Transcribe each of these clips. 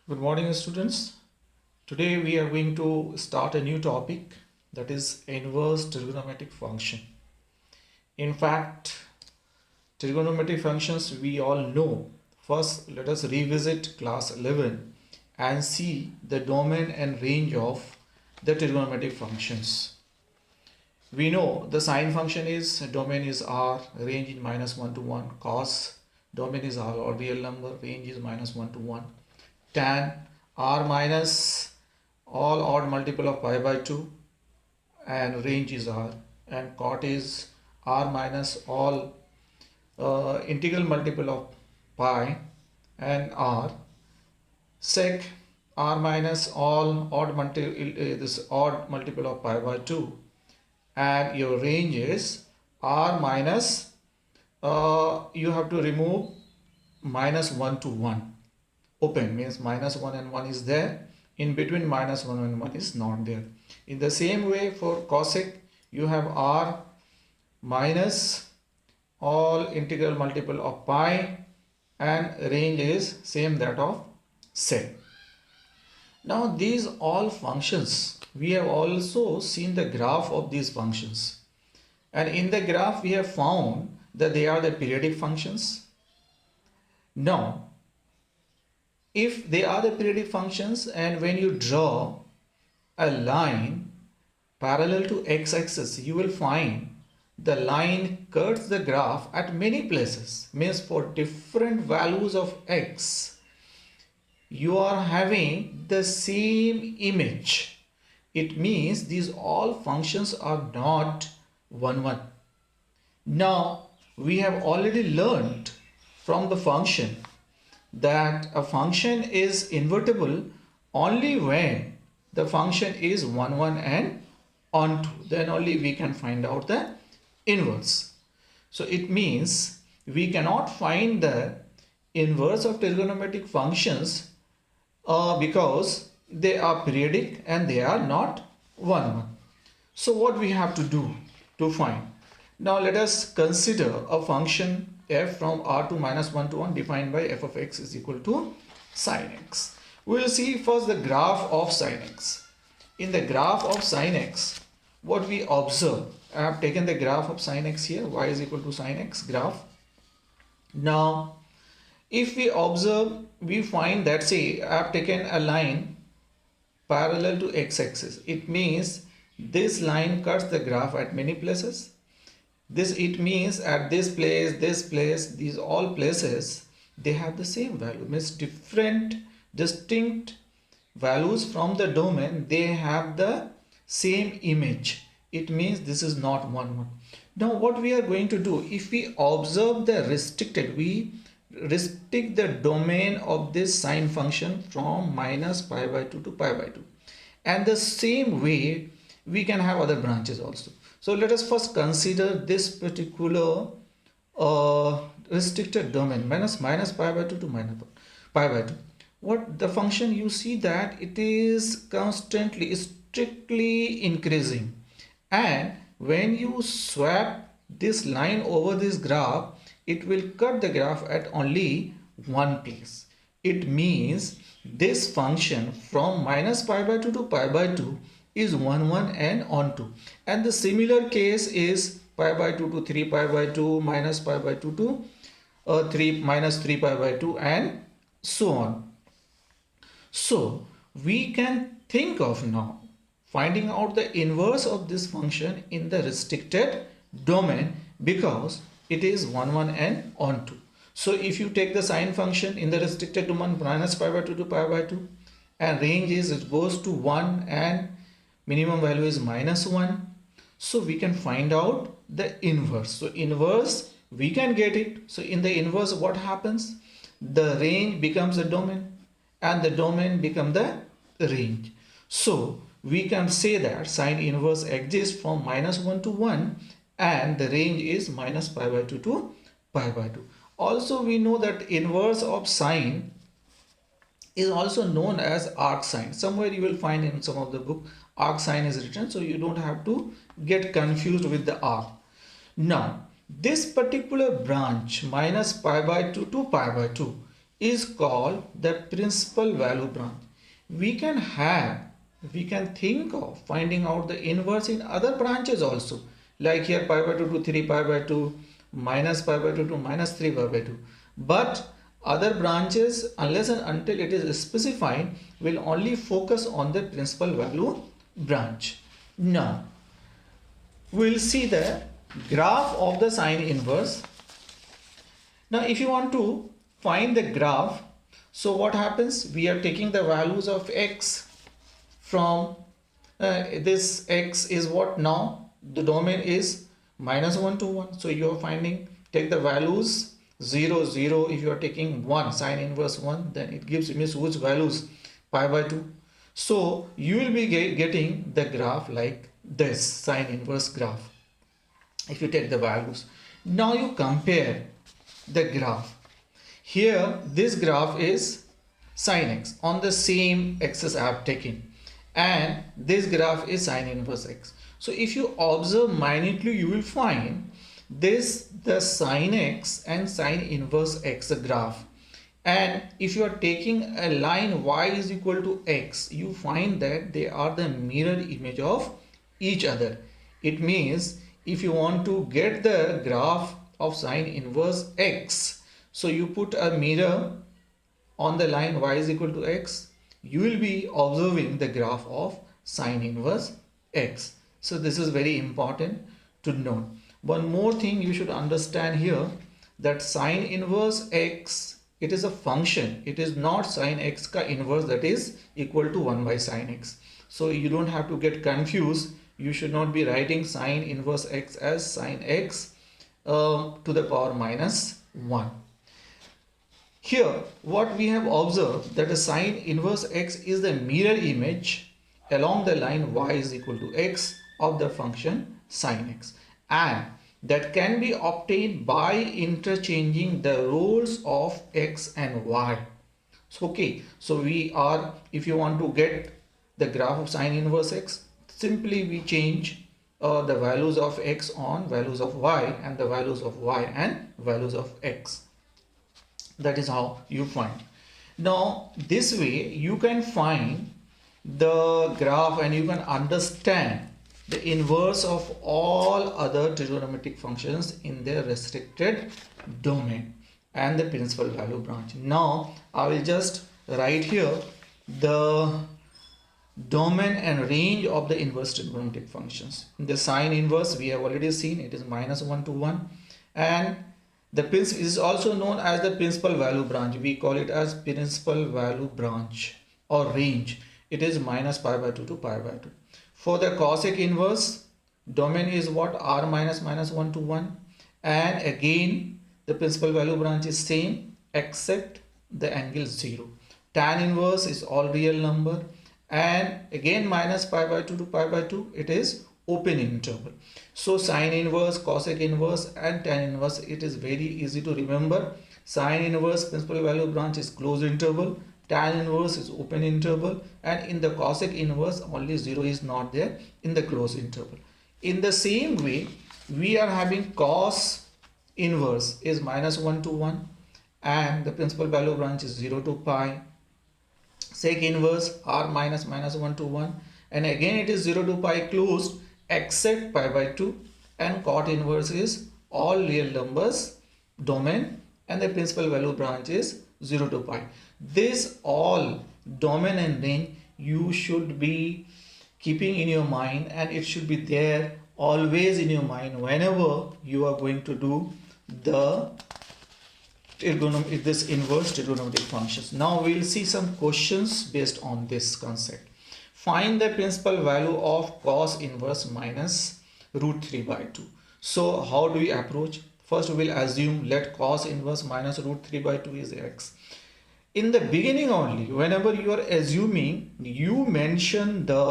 Good morning, students. Today we are going to start a new topic, that is inverse trigonometric function. In fact, trigonometric functions we all know. First, let us revisit class 11 and see the domain and range of the trigonometric functions. We know the sine function is domain is r, range is -1 to 1, cos domain is r or real number, range is -1 to 1, tan r minus all odd multiple of pi by 2 and range is r, and cot is r minus all integral multiple of pi and r, sec r minus all odd multiple of pi by 2, and your range is r minus you have to remove -1 to 1. Open means -1 and 1 is there, in between -1 and 1 is not there. In the same way for cosec you have r minus all integral multiple of pi and range is same that of sec. Now these all functions, we have also seen the graph of these functions, and in the graph we have found that they are the periodic functions. Now if they are the periodic functions, and when you draw a line parallel to x-axis, you will find the line cuts the graph at many places. Means for different values of x, you are having the same image. It means these all functions are not 1. Now we have already learned from the function that a function is invertible only when the function is 1 and onto, then only we can find out the inverse. So it means we cannot find the inverse of trigonometric functions because they are periodic and they are not 1. So what we have to do to find? Now let us consider a function f from r to -1 to 1 defined by f of x is equal to sin x. We will see first the graph of sin x. In the graph of sin x, what we observe, I have taken the graph of sin x here, y is equal to sin x graph. Now if we observe, we find that, say I have taken a line parallel to x-axis. It means this line cuts the graph at many places. It means at this place, these all places, they have the same value. Means different distinct values from the domain, they have the same image. It means this is not 1. Now what we are going to do, if we observe the restricted, we restrict the domain of this sine function from -pi by 2 to pi by 2, and the same way we can have other branches also. So let us first consider this particular restricted domain, minus pi by 2 to pi by 2. What the function, you see that it is constantly, strictly increasing, and when you swap this line over this graph, it will cut the graph at only one place. It means this function from -pi by 2 to pi by 2 is 1 and onto, and the similar case is pi by 2 to 3 pi by 2, minus pi by 2 to 3 pi by 2, and so on. So we can think of now finding out the inverse of this function in the restricted domain, because it is 1 and onto. So if you take the sine function in the restricted domain, minus pi by 2 to pi by 2, and range is, it goes to 1 and minimum value is -1, so we can find out the inverse. So inverse, we can get it. So in the inverse, what happens? The range becomes the domain and the domain become the range. So we can say that sine inverse exists from -1 to 1, and the range is -pi by 2 to pi by 2. Also we know that inverse of sine is also known as arc sine. Somewhere you will find in some of the book arc sine is written, so you don't have to get confused with the arc. Now this particular branch, -pi by 2 to pi by 2, is called the principal value branch. We can think of finding out the inverse in other branches also, like here pi by 2 to 3 pi by 2, minus pi by 2 to minus 3 pi by 2. But other branches, unless and until it is specified, will only focus on the principal value branch. Now, we'll see the graph of the sine inverse. Now, if you want to find the graph, so what happens? We are taking the values of x from this x is what now? The domain is -1 to 1. So you are finding, take the values 0, 0. If you are taking 1, sine inverse 1, then it gives me which values? Pi by 2. So you will be getting the graph like this, sine inverse graph. If you take the values, now you compare the graph. Here this graph is sine x on the same axis I have taken, and this graph is sine inverse x. So if you observe minutely, you will find this the sine x and sine inverse x graph. And if you are taking a line y is equal to x, you find that they are the mirror image of each other. It means if you want to get the graph of sine inverse x, so you put a mirror on the line y is equal to x, you will be observing the graph of sine inverse x. So this is very important to know. One more thing you should understand here, that sine inverse x, it is a function. It is not sine x ka inverse that is equal to 1 by sine x. So you don't have to get confused. You should not be writing sine inverse x as sine x to the power -1. Here what we have observed, that a sine inverse x is the mirror image along the line y is equal to x of the function sine x, and that can be obtained by interchanging the roles of x and y. So okay, so we are, if you want to get the graph of sine inverse x, simply we change the values of x on values of y, and the values of y and values of x. That is how you find. Now this way you can find the graph and you can understand the inverse of all other trigonometric functions in their restricted domain and the principal value branch. Now I will just write here the domain and range of the inverse trigonometric functions. The sine inverse we have already seen, it is -1 to 1, and the principal is also known as the principal value branch. We call it as principal value branch or range. It is minus pi by 2 to pi by 2. For the cosec inverse, domain is what? R minus -1 to 1, and again the principal value branch is same except the angle 0. Tan inverse is all real number, and again minus pi by 2 to pi by 2, it is open interval. So sine inverse, cosec inverse and tan inverse, it is very easy to remember. Sine inverse principal value branch is closed interval, tan inverse is open interval, and in the cosec inverse only 0 is not there in the closed interval. In the same way, we are having cos inverse is -1 to 1, and the principal value branch is 0 to pi. Sec inverse r minus -1 to 1, and again it is 0 to pi closed except pi by 2, and cot inverse is all real numbers domain, and the principal value branch is 0 to pi. This all domain and range you should be keeping in your mind, and it should be there always in your mind whenever you are going to do the this inverse trigonometric functions. Now we will see some questions based on this concept. Find the principal value of cos inverse minus √3 by 2. So how do we approach? First we will assume let cos inverse minus √3 by 2 is x. In the beginning only, whenever you are assuming, you mention the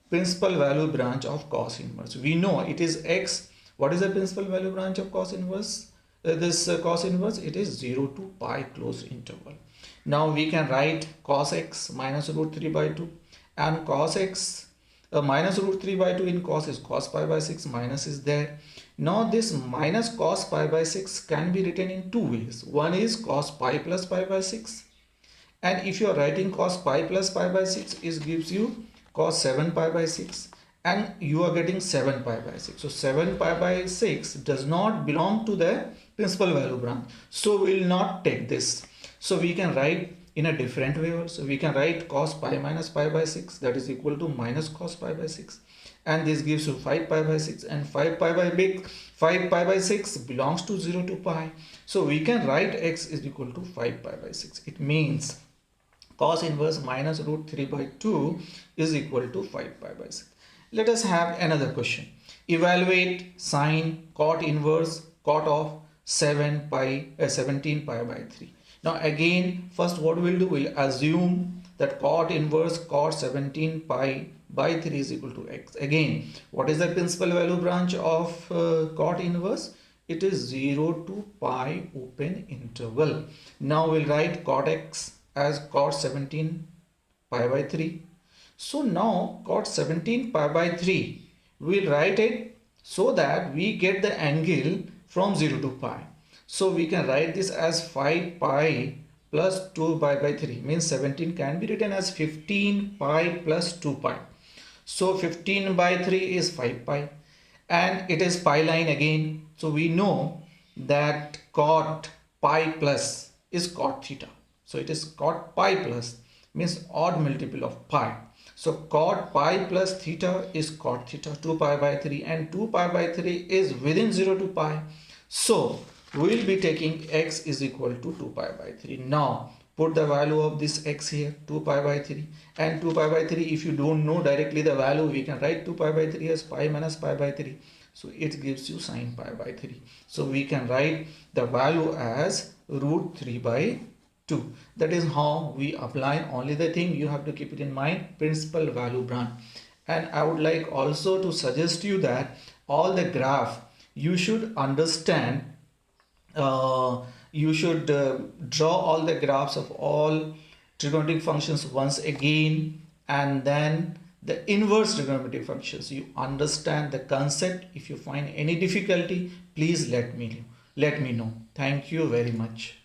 principal value branch of cos inverse. We know it is x. What is the principal value branch of cos inverse? Cos inverse, it is 0 to pi closed interval. Now we can write cos x minus √3 by 2, and cos x minus root 3 by 2 in cos is cos pi by 6, minus is there. Now this minus cos pi by 6 can be written in two ways. One is cos pi plus pi by 6, and if you are writing cos pi plus pi by 6, it gives you cos 7 pi by 6, and you are getting 7 pi by 6. So 7 pi by 6 does not belong to the principal value branch, so we will not take this. So we can write in a different way also. We can write cos pi minus pi by 6, that is equal to minus cos pi by 6, and this gives you 5 pi by 6, and 5 pi by 6 belongs to 0 to pi. So we can write x is equal to 5 pi by 6. It means cos inverse minus root 3 by 2 is equal to 5 pi by 6. Let us have another question. Evaluate sine cot inverse cot of 17 pi by 3. Now again, first what we'll do, we'll assume that cot inverse cot 17 pi by 3 is equal to x. Again, what is the principal value branch of cot inverse? It is 0 to pi open interval. Now we'll write cot x as cot 17 pi by 3. So now cot 17 pi by 3, we'll write it so that we get the angle from 0 to pi. So we can write this as 5 pi plus 2 pi by 3, means 17 can be written as 15 pi plus 2 pi. So 15 by 3 is 5 pi, and it is pi line again. So we know that cot pi plus is cot theta. So it is cot pi plus, means odd multiple of pi. So cot pi plus theta is cot theta, 2 pi by 3, and 2 pi by 3 is within 0 to pi. So we will be taking x is equal to 2 pi by 3. Now put the value of this x here, 2 pi by 3, and 2 pi by 3, if you don't know directly the value, we can write 2 pi by 3 as pi minus pi by 3. So it gives you sine pi by 3. So we can write the value as root 3 by 2. That is how we apply. Only the thing you have to keep it in mind, principal value branch. And I would like also to suggest you that all the graph you should understand. You should draw all the graphs of all trigonometric functions once again, and then the inverse trigonometric functions. You understand the concept. If you find any difficulty, please let me know. Thank you very much.